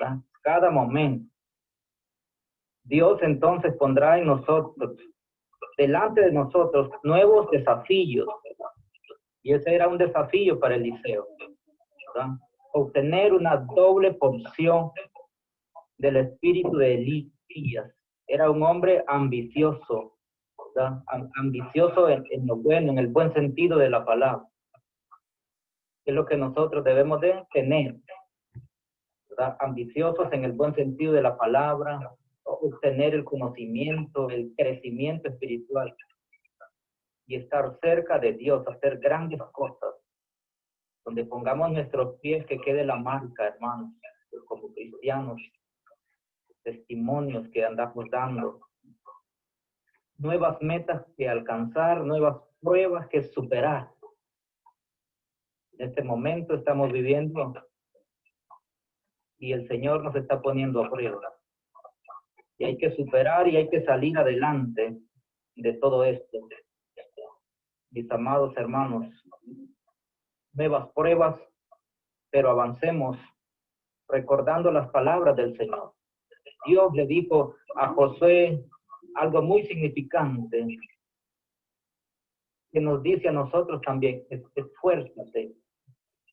¿verdad? Cada momento. Dios entonces pondrá en nosotros, delante de nosotros, nuevos desafíos. Y ese era un desafío para Eliseo, ¿verdad? Obtener una doble porción del espíritu de Elías. Era un hombre ambicioso, ¿verdad? Ambicioso en lo bueno, en el buen sentido de la palabra. Es lo que nosotros debemos de tener, ¿verdad? Ambiciosos en el buen sentido de la palabra, obtener el conocimiento, el crecimiento espiritual y estar cerca de Dios, hacer grandes cosas, donde pongamos nuestros pies, que quede la marca, hermanos, como cristianos, testimonios que andamos dando, nuevas metas que alcanzar, nuevas pruebas que superar. En este momento estamos viviendo y el Señor nos está poniendo a prueba. Y hay que superar y hay que salir adelante de todo esto. Mis amados hermanos, nuevas pruebas, pero avancemos recordando las palabras del Señor. Dios le dijo a Josué algo muy significante, que nos dice a nosotros también: esfuérzate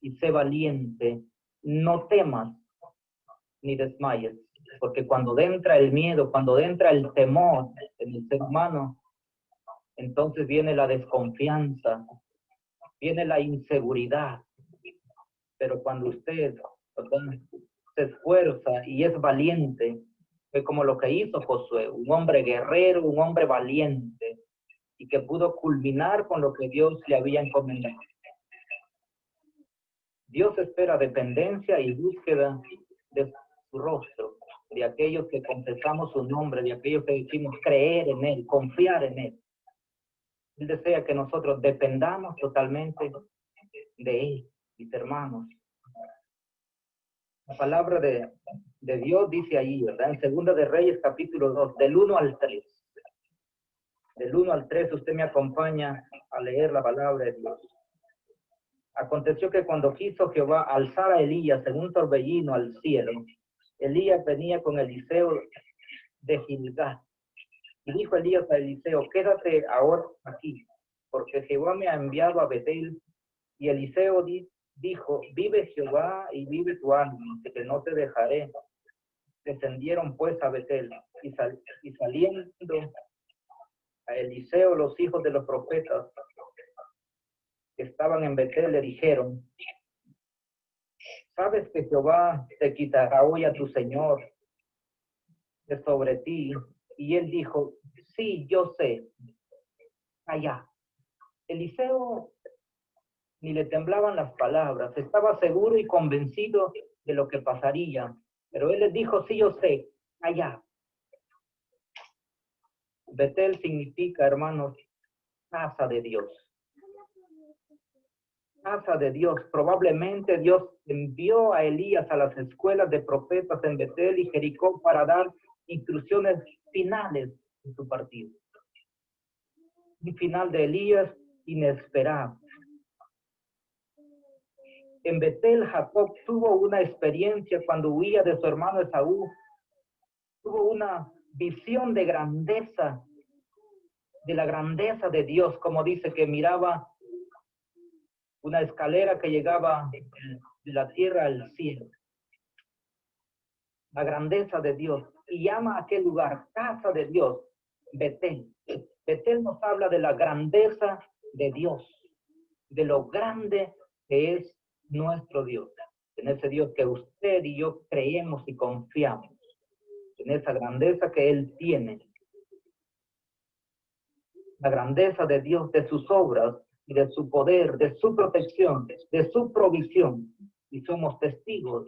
y sé valiente, no temas ni desmayes, porque cuando entra el miedo, cuando entra el temor en el ser humano, entonces viene la desconfianza, viene la inseguridad. Pero cuando usted, ¿verdad?, se esfuerza y es valiente, fue como lo que hizo Josué, un hombre guerrero, un hombre valiente, y que pudo culminar con lo que Dios le había encomendado. Dios espera dependencia y búsqueda de su rostro, de aquellos que confesamos su nombre, de aquellos que decimos creer en Él, confiar en Él. Él desea que nosotros dependamos totalmente de Él, mis hermanos. La palabra de Dios dice ahí, ¿verdad? En Segunda de Reyes, capítulo 2, del 1 al 3. Del 1 al 3, usted me acompaña a leer la palabra de Dios. Aconteció que cuando quiso Jehová alzar a Elías en un torbellino al cielo, Elías venía con Eliseo de Gilgal. Y dijo Elías a Eliseo: quédate ahora aquí, porque Jehová me ha enviado a Betel. Y Eliseo dijo: vive Jehová y vive tu alma, que no te dejaré. Descendieron pues a Betel, y saliendo a Eliseo los hijos de los profetas que estaban en Betel le dijeron: ¿sabes que Jehová te quitará hoy a tu Señor de sobre ti? Y él dijo: sí, yo sé. Allá. Eliseo ni le temblaban las palabras, estaba seguro y convencido de lo que pasaría, pero él les dijo: sí, yo sé. Allá. Betel significa, hermanos, casa de Dios. Casa de Dios. Probablemente Dios envió a Elías a las escuelas de profetas en Betel y Jericó para dar instrucciones finales en su partido. Un final de Elías inesperado. En Betel, Jacob tuvo una experiencia cuando huía de su hermano Esaú. Tuvo una visión de grandeza, de la grandeza de Dios, como dice que miraba una escalera que llegaba de la tierra al cielo. La grandeza de Dios. Y llama a aquel lugar casa de Dios, Betel. Betel nos habla de la grandeza de Dios, de lo grande que es nuestro Dios, en ese Dios que usted y yo creemos y confiamos, en esa grandeza que Él tiene, la grandeza de Dios, de sus obras y de su poder, de su protección, de su provisión, y somos testigos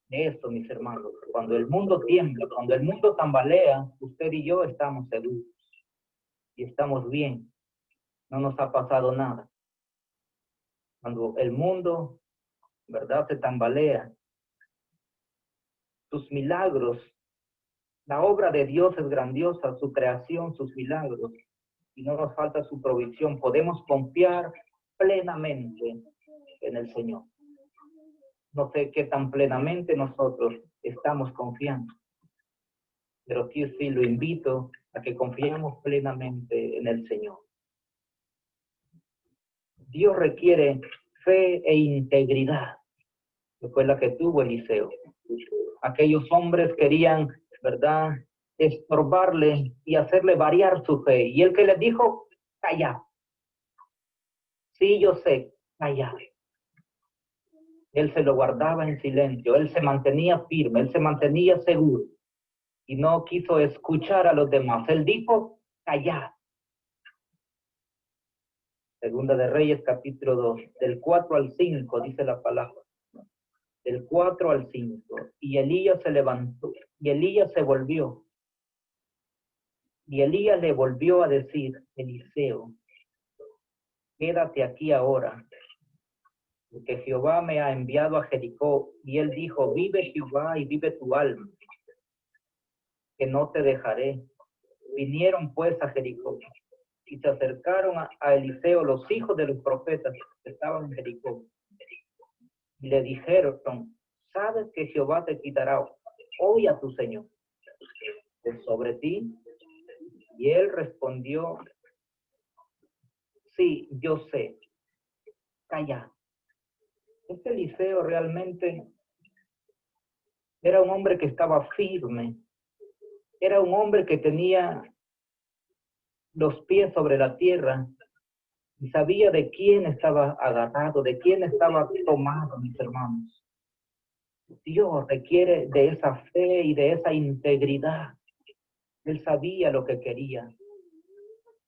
de eso, mis hermanos. Cuando el mundo tiembla, cuando el mundo tambalea, usted y yo estamos seguros y estamos bien, no nos ha pasado nada. Cuando el mundo, ¿verdad?, se tambalea, sus milagros, la obra de Dios es grandiosa, su creación, sus milagros, y no nos falta su provisión. Podemos confiar plenamente en el Señor. No sé qué tan plenamente nosotros estamos confiando, pero aquí sí lo invito a que confiemos plenamente en el Señor. Dios requiere fe e integridad, que fue la que tuvo Eliseo. Aquellos hombres querían, ¿verdad?, estorbarle y hacerle variar su fe. Y el que les dijo, calla. Sí, yo sé, calla. Él se lo guardaba en silencio, él se mantenía firme, él se mantenía seguro y no quiso escuchar a los demás. Él dijo, calla. Segunda de Reyes, capítulo 2, del 4 al 5, dice la palabra. Del 4 al 5. Y Elías se levantó, y Elías se volvió. Y Elías le volvió a decir, Eliseo, quédate aquí ahora, porque Jehová me ha enviado a Jericó. Y él dijo, vive Jehová y vive tu alma, que no te dejaré. Vinieron pues a Jericó, y se acercaron a Eliseo los hijos de los profetas que estaban en Jericó. Y le dijeron, ¿sabes que Jehová te quitará hoy a tu Señor de sobre ti? Y él respondió, sí, yo sé, calla. Este Eliseo realmente era un hombre que estaba firme, era un hombre que tenía los pies sobre la tierra y sabía de quién estaba agarrado, de quién estaba tomado, mis hermanos. Dios requiere de esa fe y de esa integridad. Él sabía lo que quería.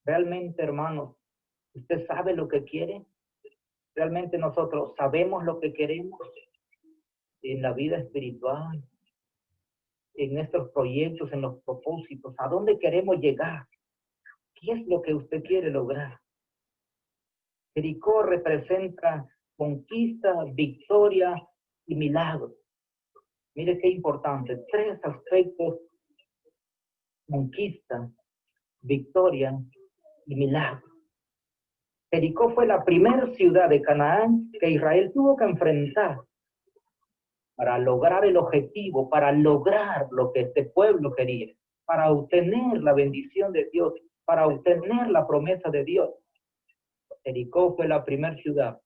Realmente, hermanos, ¿usted sabe lo que quiere? ¿Realmente nosotros sabemos lo que queremos en la vida espiritual, en estos proyectos, en los propósitos? ¿A dónde queremos llegar? ¿Qué es lo que usted quiere lograr? Jericó representa conquista, victoria y milagro. Mire qué importante, 3 aspectos: conquista, victoria y milagro. Jericó fue la primera ciudad de Canaán que Israel tuvo que enfrentar para lograr el objetivo, para lograr lo que este pueblo quería, para obtener la bendición de Dios, para obtener la promesa de Dios. Jericó fue la primera ciudad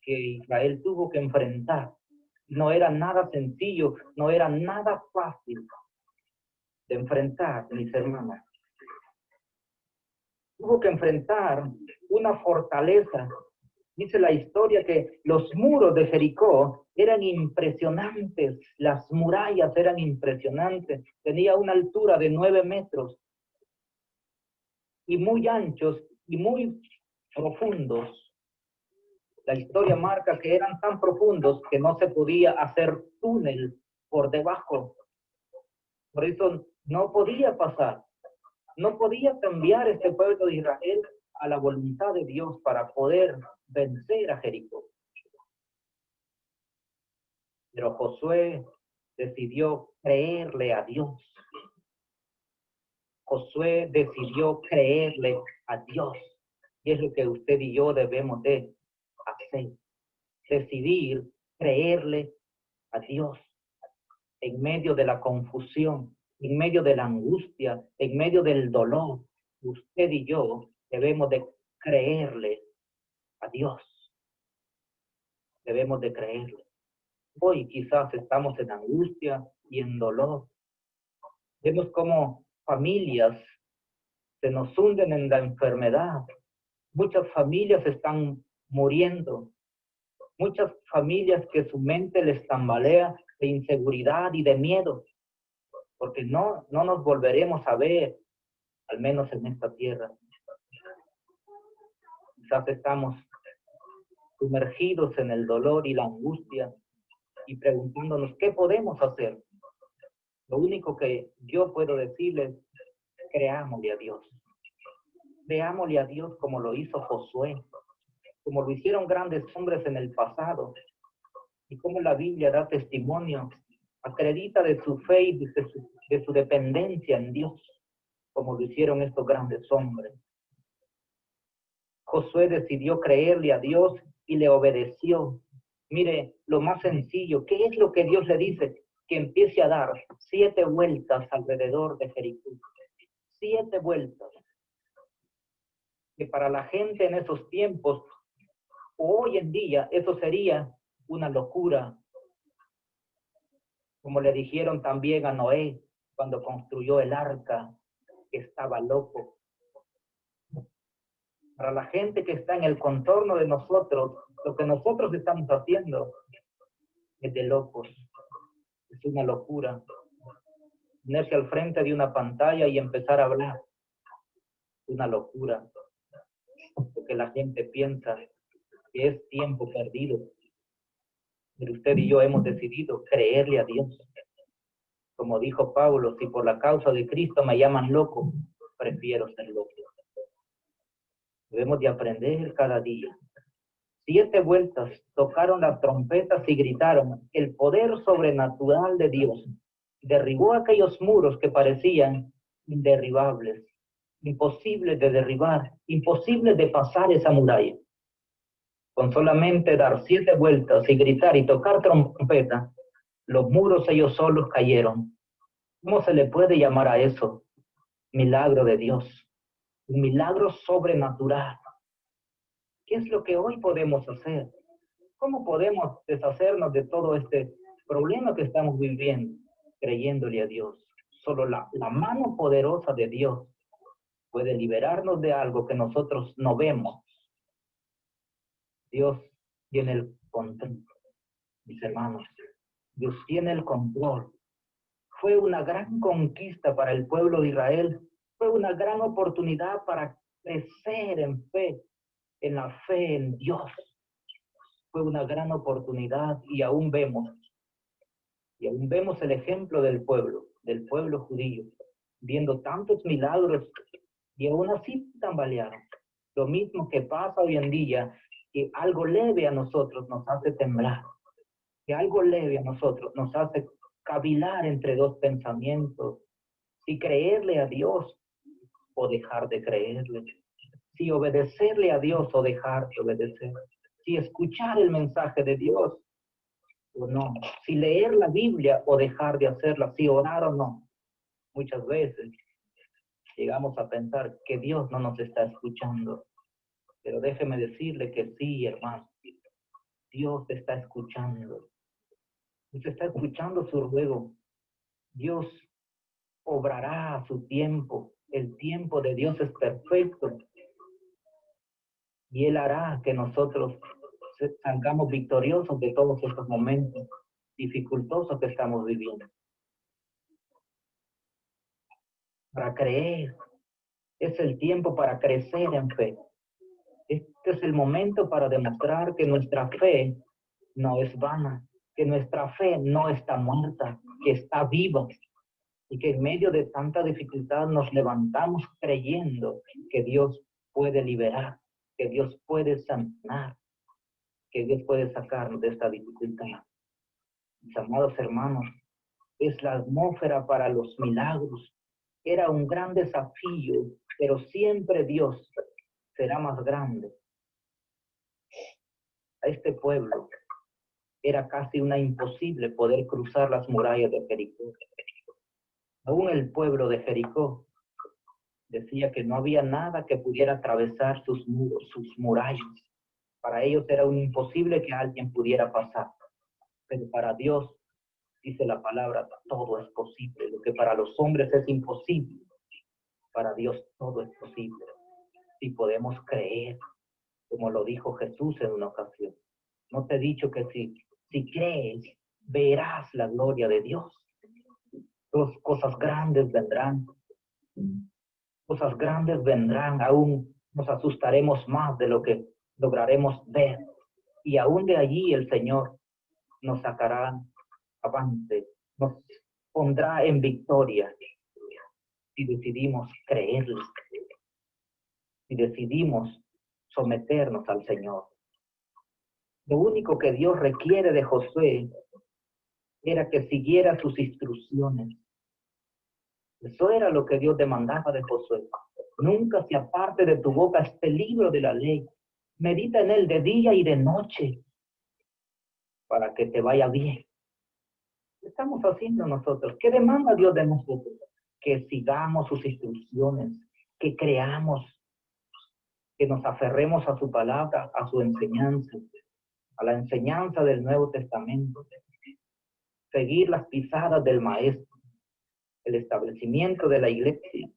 que Israel tuvo que enfrentar. No era nada sencillo, no era nada fácil de enfrentar, mis hermanos. Tuvo que enfrentar una fortaleza. Dice la historia que los muros de Jericó eran impresionantes, las murallas eran impresionantes, tenía una altura de 9 metros y muy anchos y muy profundos. La historia marca que eran tan profundos que no se podía hacer túnel por debajo. Por eso no podía pasar, no podía cambiar este pueblo de Israel a la voluntad de Dios para poder vencer a Jericó. Pero Josué decidió creerle a Dios. Josué decidió creerle a Dios. Y es lo que usted y yo debemos de hacer. Decidir creerle a Dios en medio de la confusión, en medio de la angustia, en medio del dolor. Usted y yo debemos de creerle a Dios. Debemos de creerle. Hoy quizás estamos en angustia y en dolor. Vemos cómo familias se nos hunden en la enfermedad. Muchas familias están muriendo. Muchas familias que su mente les tambalea de inseguridad y de miedo. Porque no nos volveremos a ver, al menos en esta tierra. Quizás estamos sumergidos en el dolor y la angustia y preguntándonos qué podemos hacer. Lo único que yo puedo decirles, creámosle a Dios. Creámosle a Dios como lo hizo Josué, como lo hicieron grandes hombres en el pasado, y como la Biblia da testimonio, acredita de su fe y de su dependencia en Dios, como lo hicieron estos grandes hombres. Josué decidió creerle a Dios y le obedeció. Mire, lo más sencillo, ¿qué es lo que Dios le dice? Que empiece a dar 7 vueltas alrededor de Jericó. 7 vueltas. Que para la gente en esos tiempos, o hoy en día, eso sería una locura. Como le dijeron también a Noé cuando construyó el arca, que estaba loco. Para la gente que está en el contorno de nosotros, lo que nosotros estamos haciendo es de locos. Es una locura. Ponerse al frente de una pantalla y empezar a hablar. Es una locura. Porque la gente piensa que es tiempo perdido. Pero usted y yo hemos decidido creerle a Dios. Como dijo Pablo, si por la causa de Cristo me llaman loco, prefiero ser loco. Debemos de aprender cada día. 7 vueltas tocaron las trompetas y gritaron, el poder sobrenatural de Dios derribó aquellos muros que parecían inderribables, imposibles de derribar, imposibles de pasar esa muralla. Con solamente dar 7 vueltas y gritar y tocar trompeta, los muros ellos solos cayeron. ¿Cómo se le puede llamar a eso? Milagro de Dios, un milagro sobrenatural. ¿Qué es lo que hoy podemos hacer? ¿Cómo podemos deshacernos de todo este problema que estamos viviendo? Creyéndole a Dios. Solo la mano poderosa de Dios puede liberarnos de algo que nosotros no vemos. Dios tiene el control, mis hermanos. Dios tiene el control. Fue una gran conquista para el pueblo de Israel. Fue una gran oportunidad para crecer en fe, en la fe en Dios. Fue una gran oportunidad y aún vemos el ejemplo del pueblo judío, viendo tantos milagros y aún así tambalearon. Lo mismo que pasa hoy en día, que algo leve a nosotros nos hace temblar, que algo leve a nosotros nos hace cavilar entre dos pensamientos, si creerle a Dios o dejar de creerle, si obedecerle a Dios o dejar de obedecer, si escuchar el mensaje de Dios o no, si leer la Biblia o dejar de hacerla, si orar o no. Muchas veces llegamos a pensar que Dios no nos está escuchando, pero déjeme decirle que sí, hermano, Dios te está escuchando. Dios está escuchando su ruego. Dios obrará a su tiempo. El tiempo de Dios es perfecto. Y Él hará que nosotros salgamos victoriosos de todos estos momentos dificultosos que estamos viviendo. Para creer, es el tiempo para crecer en fe. Este es el momento para demostrar que nuestra fe no es vana, que nuestra fe no está muerta, que está viva y que en medio de tanta dificultad nos levantamos creyendo que Dios puede liberar, que Dios puede sanar, que Dios puede sacarnos de esta dificultad. Mis amados hermanos, es la atmósfera para los milagros. Era un gran desafío, pero siempre Dios será más grande. A este pueblo era casi una imposible poder cruzar las murallas de Jericó. Aún el pueblo de Jericó decía que no había nada que pudiera atravesar sus muros, sus murallas. Para ellos era un imposible que alguien pudiera pasar. Pero para Dios, dice la palabra, todo es posible. Lo que para los hombres es imposible, para Dios todo es posible. Si podemos creer, como lo dijo Jesús en una ocasión. No te he dicho que si crees, verás la gloria de Dios. Cosas grandes vendrán. Cosas grandes vendrán. Aún nos asustaremos más de lo que lograremos ver. Y aún de allí el Señor nos sacará avante, nos pondrá en victoria si decidimos creerle, si decidimos someternos al Señor. Lo único que Dios requiere de Josué era que siguiera sus instrucciones. Eso era lo que Dios demandaba de Josué. Nunca se aparte de tu boca este libro de la ley. Medita en él de día y de noche. para que te vaya bien. ¿Qué estamos haciendo nosotros? ¿Qué demanda Dios de nosotros? Que sigamos sus instrucciones, que creamos, que nos aferremos a su palabra, a su enseñanza, a la enseñanza del Nuevo Testamento, seguir las pisadas del Maestro. El establecimiento de la iglesia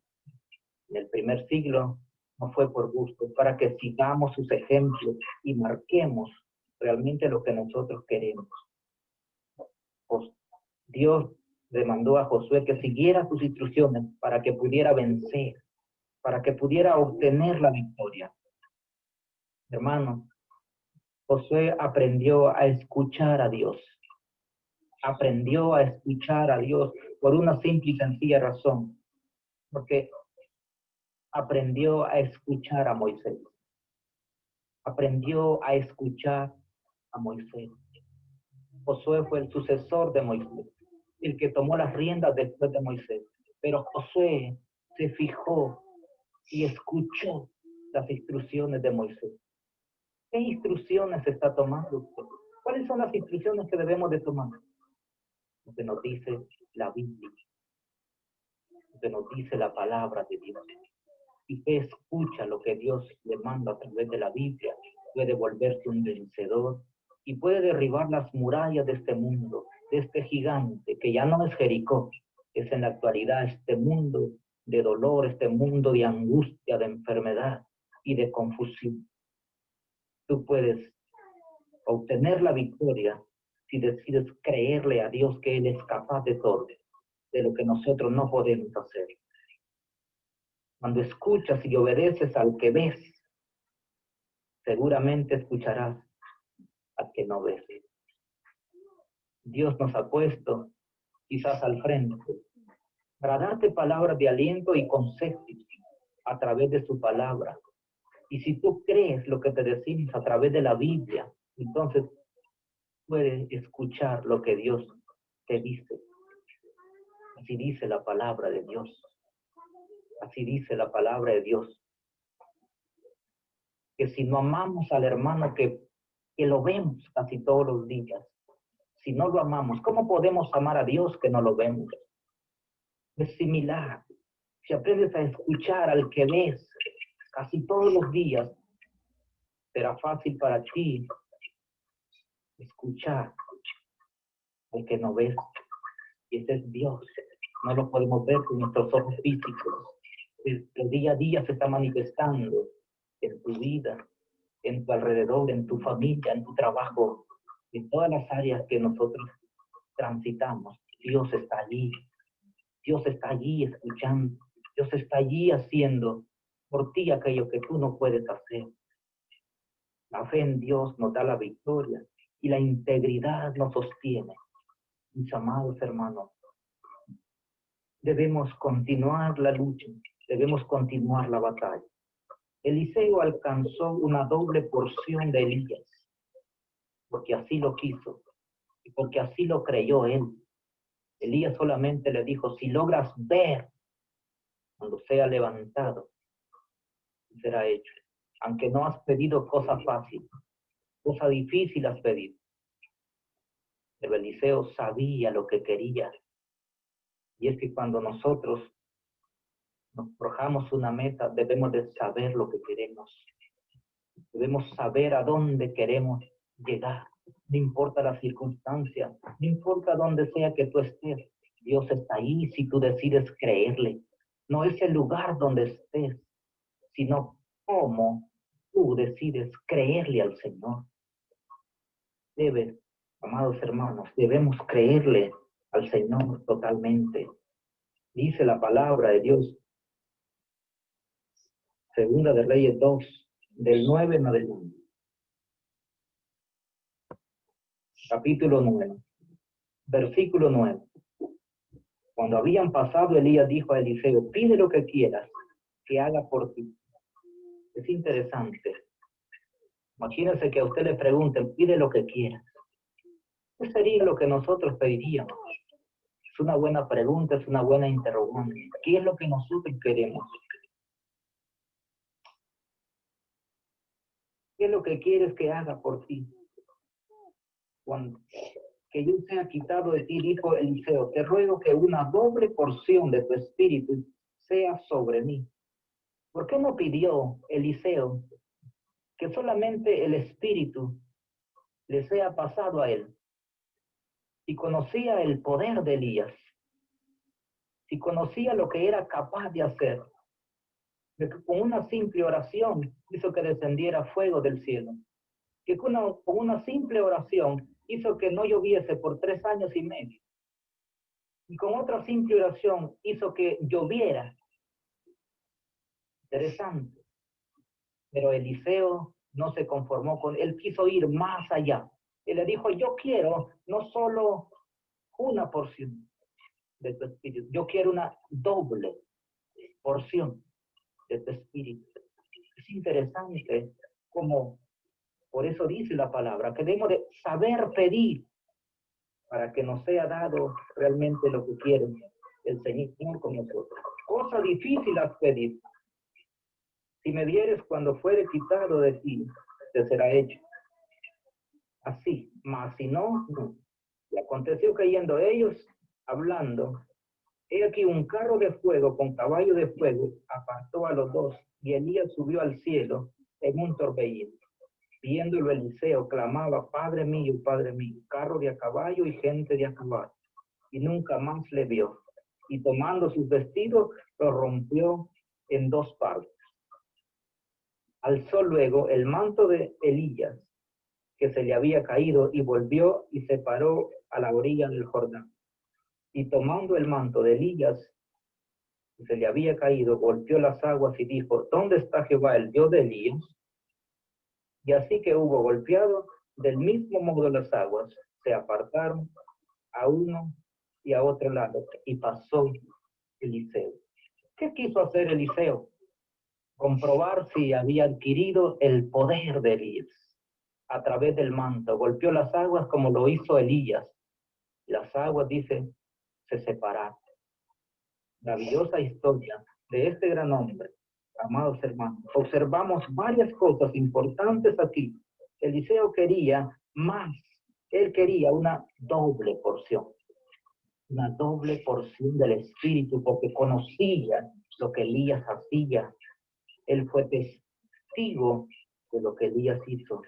en el primer siglo no fue por gusto, para que sigamos sus ejemplos y marquemos realmente lo que nosotros queremos. Pues Dios le mandó a Josué que siguiera sus instrucciones para que pudiera vencer, para que pudiera obtener la victoria. Hermano, Josué aprendió a escuchar a Dios. Aprendió a escuchar a Dios por una simple y sencilla razón. Porque aprendió a escuchar a Moisés. Aprendió a escuchar a Moisés. Josué fue el sucesor de Moisés, el que tomó las riendas después de Moisés. Pero Josué se fijó y escuchó las instrucciones de Moisés. ¿Qué instrucciones está tomando usted? ¿Cuáles son las instrucciones que debemos de tomar? Lo que nos dice la Biblia, lo que nos dice la palabra de Dios. Y que escucha lo que Dios le manda a través de la Biblia, puede volverse un vencedor y puede derribar las murallas de este mundo, de este gigante que ya no es Jericó, es en la actualidad este mundo de dolor, este mundo de angustia, de enfermedad y de confusión. Tú puedes obtener la victoria si decides creerle a Dios que Él es capaz de todo, de lo que nosotros no podemos hacer. Cuando escuchas y obedeces al que ves, seguramente escucharás al que no ves. Dios nos ha puesto quizás al frente para darte palabras de aliento y consejos a través de su palabra. Y si tú crees lo que te decimos a través de la Biblia, entonces puedes escuchar lo que Dios te dice. Así dice la palabra de Dios. Así dice la palabra de Dios. Que si no amamos al hermano que lo vemos casi todos los días, si no lo amamos, ¿cómo podemos amar a Dios que no lo vemos? Es similar. Si aprendes a escuchar al que ves casi todos los días, será fácil para ti escuchar al que no ves. Y ese es Dios. No lo podemos ver con nuestros ojos físicos. El día a día se está manifestando en tu vida, en tu alrededor, en tu familia, en tu trabajo, en todas las áreas que nosotros transitamos. Dios está allí. Dios está allí escuchando. Dios está allí haciendo por ti aquello que tú no puedes hacer. La fe en Dios nos da la victoria y la integridad nos sostiene. Mis amados hermanos, debemos continuar la lucha, debemos continuar la batalla. Eliseo alcanzó una doble porción de Elías, porque así lo quiso y porque así lo creyó él. Elías solamente le dijo, si logras ver cuando sea levantado, será hecho. Aunque no has pedido cosa fácil, cosa difícil has pedido. Pero Eliseo sabía lo que quería. Y es que cuando nosotros nos forjamos una meta, debemos de saber lo que queremos. Debemos saber a dónde queremos llegar. No importa la circunstancia, no importa dónde sea que tú estés. Dios está ahí si tú decides creerle. No es el lugar donde estés, sino cómo tú decides creerle al Señor. Amados hermanos, debemos creerle al Señor totalmente. Dice la palabra de Dios, Segunda de Reyes 2, del 9 en adelante. Capítulo 9, versículo 9. Cuando habían pasado, Elías dijo a Eliseo, pide lo que quieras que haga por ti. Es interesante. Imagínense que a usted le pregunten, pide lo que quieras. ¿Qué sería lo que nosotros pediríamos? Es una buena pregunta, es una buena interrogante. ¿Qué es lo que nosotros queremos? ¿Qué es lo que quieres que haga por ti? que yo sea quitado de ti, dijo Eliseo, te ruego que una doble porción de tu espíritu sea sobre mí. ¿Por qué no pidió Eliseo que solamente el espíritu le sea pasado a él? Si conocía el poder de Elías, si conocía lo que era capaz de hacer, de que con una simple oración hizo que descendiera fuego del cielo, que con una simple oración hizo que no lloviese por 3 años y medio, y con otra simple oración hizo que lloviera. Interesante. Pero Eliseo no se conformó con él, quiso ir más allá. Él le dijo, yo quiero no solo una porción de tu espíritu, yo quiero una doble porción de tu espíritu. Es interesante como, por eso dice la palabra, que debemos de saber pedir para que nos sea dado realmente lo que quiere el Señor con nosotros. Cosa difícil es pedir. Si me dieres cuando fuere quitado de ti, te será hecho. Así, mas si no, no. Y aconteció que yendo ellos hablando, he aquí un carro de fuego con caballo de fuego apartó a los dos, y Elías subió al cielo en un torbellino. Viéndolo Eliseo, clamaba, Padre mío, carro de a caballo y gente de a caballo. Y nunca más le vio. Y tomando sus vestidos, los rompió en 2 partes. Alzó luego el manto de Elías, que se le había caído, y volvió y se paró a la orilla del Jordán. Y tomando el manto de Elías, que se le había caído, golpeó las aguas y dijo, ¿dónde está Jehová, el Dios de Elías? Y así que hubo golpeado, del mismo modo las aguas se apartaron a uno y a otro lado, y pasó Eliseo. ¿Qué quiso hacer Eliseo? Comprobar si había adquirido el poder de Elías a través del manto. Golpeó las aguas como lo hizo Elías. Las aguas, dice, se separaron. Maravillosa historia de este gran hombre, amados hermanos. Observamos varias cosas importantes aquí. Eliseo quería más. Él quería una doble porción del Espíritu, porque conocía lo que Elías hacía. Él fue testigo de lo que Elías hizo.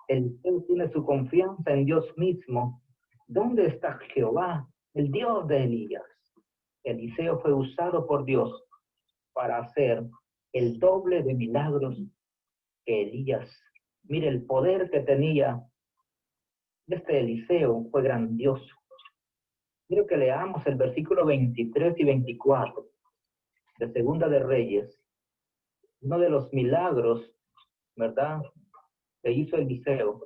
Él tiene su confianza en Dios mismo. ¿Dónde está Jehová, el Dios de Elías? Eliseo fue usado por Dios para hacer el doble de milagros que Elías. Mire, el poder que tenía este Eliseo fue grandioso. Quiero que leamos el versículo 23 y 24 de Segunda de Reyes. Uno de los milagros, ¿verdad?, que hizo Eliseo,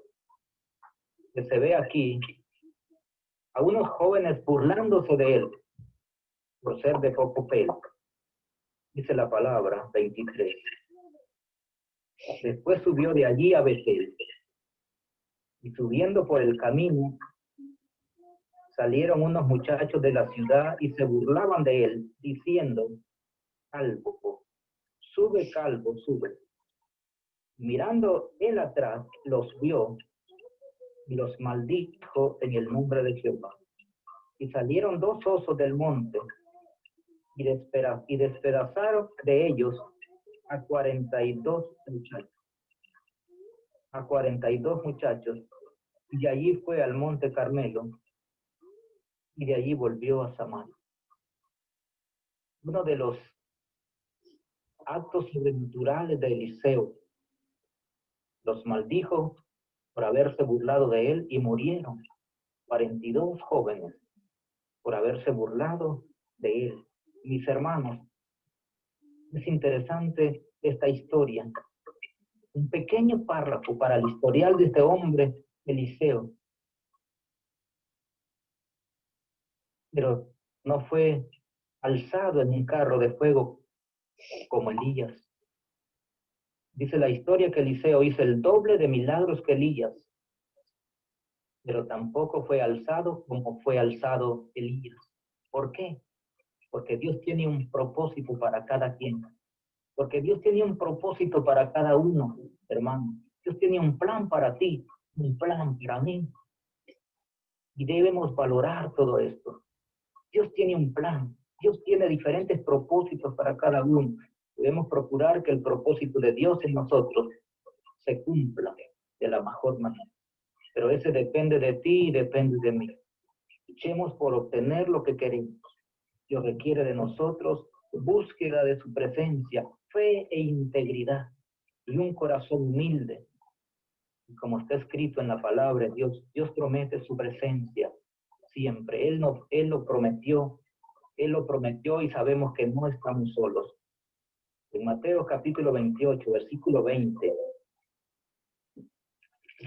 que se ve aquí, a unos jóvenes burlándose de él por ser de poco pelo. Dice la palabra 23. Después subió de allí a Betel, y subiendo por el camino, salieron unos muchachos de la ciudad y se burlaban de él, diciendo, calvo, sube. Mirando él atrás, los vio y los maldijo en el nombre de Jehová. Y salieron 2 osos del monte y despedazaron de ellos a 42 muchachos. A 42 muchachos. Y de allí fue al monte Carmelo y de allí volvió a Samaria. Uno de los actos sobrenaturales de Eliseo. Los maldijo por haberse burlado de él y murieron 42 jóvenes por haberse burlado de él. Mis hermanos, es interesante esta historia. Un pequeño párrafo para el historial de este hombre, Eliseo. Pero no fue alzado en un carro de fuego como Elías. Dice la historia que Eliseo hizo el doble de milagros que Elías, pero tampoco fue alzado como fue alzado Elías. ¿Por qué? Porque Dios tiene un propósito para cada quien. Porque Dios tiene un propósito para cada uno, hermano. Dios tiene un plan para ti, un plan para mí. Y debemos valorar todo esto. Dios tiene un plan. Dios tiene diferentes propósitos para cada uno. Debemos procurar que el propósito de Dios en nosotros se cumpla de la mejor manera. Pero ese depende de ti y depende de mí. Luchemos por obtener lo que queremos. Dios requiere de nosotros búsqueda de su presencia, fe e integridad y un corazón humilde. Y como está escrito en la palabra de Dios, Dios promete su presencia siempre. Él lo prometió y sabemos que no estamos solos. En Mateo capítulo 28, versículo 20,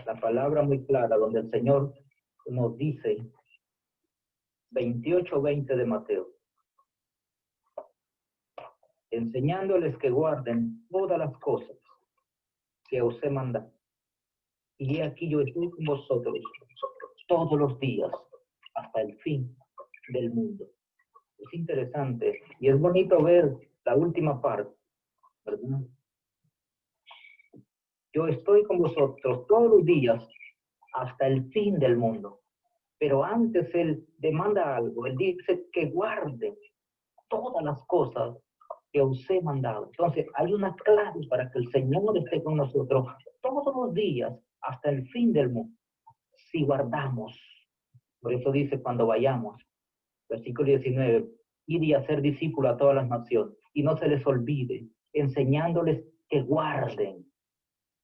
la palabra muy clara donde el Señor nos dice, 28:20 de Mateo, enseñándoles que guarden todas las cosas que os he mandado. Y aquí yo estoy con vosotros todos los días hasta el fin del mundo. Es interesante y es bonito ver la última parte, ¿verdad? Yo estoy con vosotros todos los días hasta el fin del mundo. Pero antes Él demanda algo. Él dice que guarden todas las cosas que os he mandado. Entonces, hay una clave para que el Señor esté con nosotros todos los días hasta el fin del mundo. Si guardamos. Por eso dice cuando vayamos, versículo 19, ir y hacer discípulos a todas las naciones. Y no se les olvide, enseñándoles que guarden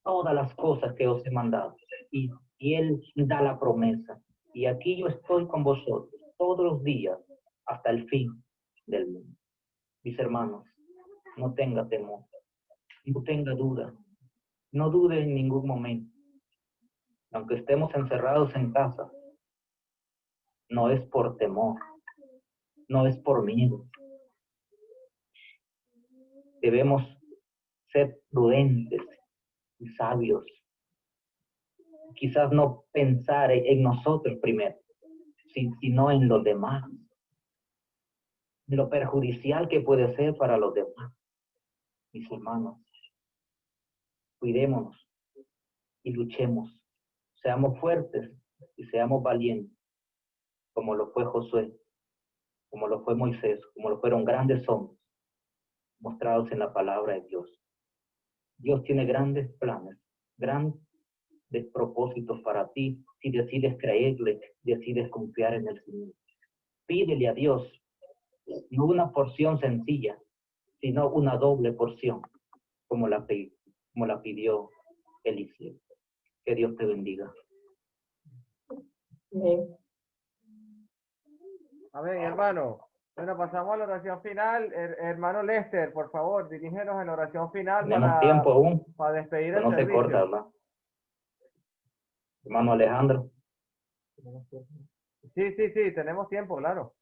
todas las cosas que os he mandado. Y Él da la promesa. Y aquí yo estoy con vosotros todos los días hasta el fin del mundo. Mis hermanos, no tenga temor, no tenga duda, no dude en ningún momento. Aunque estemos encerrados en casa, no es por temor, no es por miedo. Debemos ser prudentes y sabios. Quizás no pensar en nosotros primero, sino en los demás. Lo perjudicial que puede ser para los demás. Mis hermanos, cuidémonos y luchemos. Seamos fuertes y seamos valientes, como lo fue Josué, como lo fue Moisés, como lo fueron grandes hombres mostrados en la palabra de Dios. Dios tiene grandes planes, grandes propósitos para ti si decides creerle, decides confiar en el Señor. Pídele a Dios no una porción sencilla, sino una doble porción, como la pidió Eliseo. Que Dios te bendiga. Amén, hermano. Bueno, pasamos a la oración final. Hermano Lester, por favor, dirígenos en la oración final Tenemos tiempo aún, para despedir el no se servicio. corta, ¿verdad? Hermano Alejandro. Sí, tenemos tiempo, claro.